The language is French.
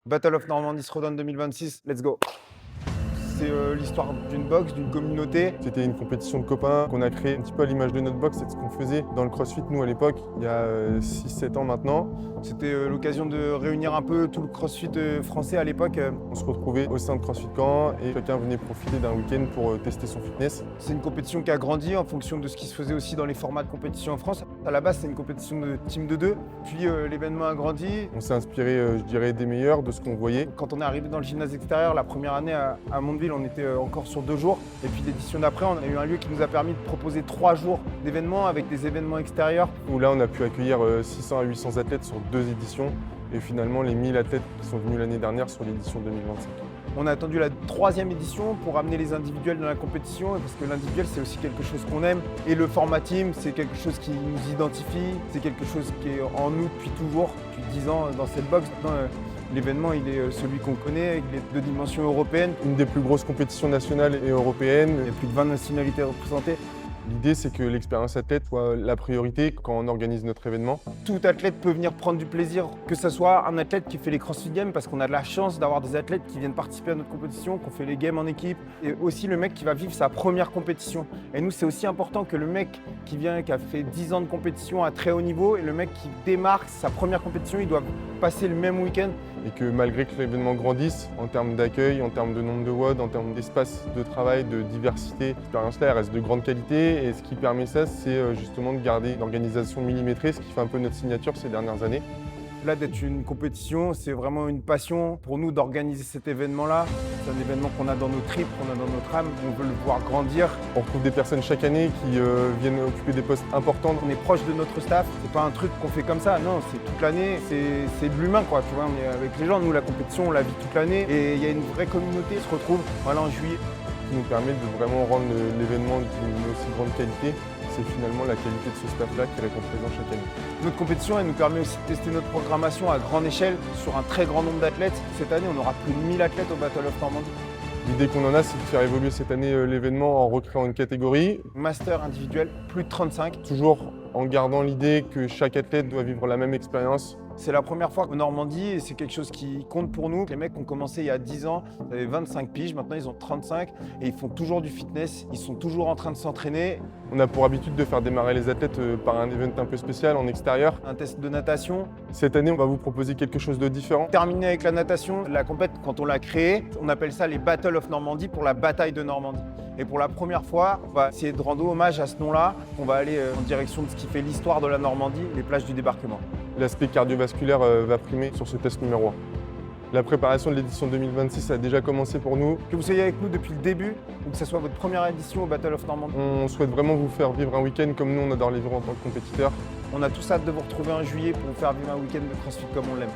Battle of Normandie Throwdown 2026, let's go. C'est l'histoire d'une boxe, d'une communauté. C'était une compétition de copains qu'on a créée un petit peu à l'image de notre boxe, c'est ce qu'on faisait dans le CrossFit nous à l'époque, il y a 6-7 ans maintenant. C'était l'occasion de réunir un peu tout le CrossFit français à l'époque. On se retrouvait au sein de CrossFit Caen et chacun venait profiter d'un week-end pour tester son fitness. C'est une compétition qui a grandi en fonction de ce qui se faisait aussi dans les formats de compétition en France. À la base, c'est une compétition de team de 2, puis l'événement a grandi. On s'est inspiré, je dirais, des meilleurs, de ce qu'on voyait. Quand on est arrivé dans le gymnase extérieur, la première année à Mondeville, on était encore sur 2 jours. Et puis l'édition d'après, on a eu un lieu qui nous a permis de proposer 3 jours d'événements avec des événements extérieurs. Où là, on a pu accueillir 600 à 800 athlètes sur 2 éditions. Et finalement, les 1000 athlètes qui sont venus l'année dernière sur l'édition 2025. On a attendu la 3e édition pour amener les individuels dans la compétition, parce que l'individuel, c'est aussi quelque chose qu'on aime. Et le format team, c'est quelque chose qui nous identifie, c'est quelque chose qui est en nous depuis toujours, depuis 10 ans dans cette boxe. L'événement, il est celui qu'on connaît, avec les 2 dimensions européennes. Une des plus grosses compétitions nationales et européennes. Il y a plus de 20 nationalités représentées. L'idée, c'est que l'expérience athlète soit la priorité quand on organise notre événement. Tout athlète peut venir prendre du plaisir, que ce soit un athlète qui fait les CrossFit Games, parce qu'on a de la chance d'avoir des athlètes qui viennent participer à notre compétition, qu'on fait les games en équipe, et aussi le mec qui va vivre sa première compétition. Et nous, c'est aussi important que le mec qui vient, qui a fait 10 ans de compétition à très haut niveau, et le mec qui démarre sa première compétition, il doit passer le même week-end. Et que malgré que l'événement grandisse, en termes d'accueil, en termes de nombre de WOD, en termes d'espace de travail, de diversité, l'expérience-là, elle reste de grande qualité. Et ce qui permet ça, c'est justement de garder une organisation millimétrée, ce qui fait un peu notre signature ces dernières années. Là, d'être une compétition, c'est vraiment une passion pour nous d'organiser cet événement-là. C'est un événement qu'on a dans nos tripes, qu'on a dans notre âme, on veut le voir grandir. On retrouve des personnes chaque année qui viennent occuper des postes importants. On est proche de notre staff, c'est pas un truc qu'on fait comme ça, non, c'est toute l'année, c'est de l'humain quoi, tu vois, on est avec les gens, nous la compétition, on la vit toute l'année et il y a une vraie communauté, on se retrouve voilà, en juillet. Ce qui nous permet de vraiment rendre l'événement d'une aussi grande qualité. C'est finalement la qualité de ce staff-là qui répond présent chaque année. Notre compétition, elle nous permet aussi de tester notre programmation à grande échelle sur un très grand nombre d'athlètes. Cette année, on aura plus de 1000 athlètes au Battle of Normandie. L'idée qu'on en a, c'est de faire évoluer cette année l'événement en recréant une catégorie. Master individuel, plus de 35. Toujours en gardant l'idée que chaque athlète doit vivre la même expérience. C'est la première fois en Normandie et c'est quelque chose qui compte pour nous. Les mecs ont commencé il y a 10 ans, ils avaient 25 piges, maintenant ils ont 35 et ils font toujours du fitness, ils sont toujours en train de s'entraîner. On a pour habitude de faire démarrer les athlètes par un event un peu spécial en extérieur. Un test de natation. Cette année, on va vous proposer quelque chose de différent. Terminé avec la natation, la compète, quand on l'a créée, on appelle ça les Battle of Normandie pour la bataille de Normandie. Et pour la première fois, on va essayer de rendre hommage à ce nom-là. On va aller en direction de ce qui fait l'histoire de la Normandie, les plages du débarquement. L'aspect cardiovasculaire va primer sur ce test numéro 1. La préparation de l'édition 2026 a déjà commencé pour nous. Que vous soyez avec nous depuis le début ou que ce soit votre première édition au Battle of Normandie. On souhaite vraiment vous faire vivre un week-end comme nous, on adore les vivre en tant que compétiteurs. On a tous hâte de vous retrouver en juillet pour vous faire vivre un week-end de CrossFit comme on l'aime.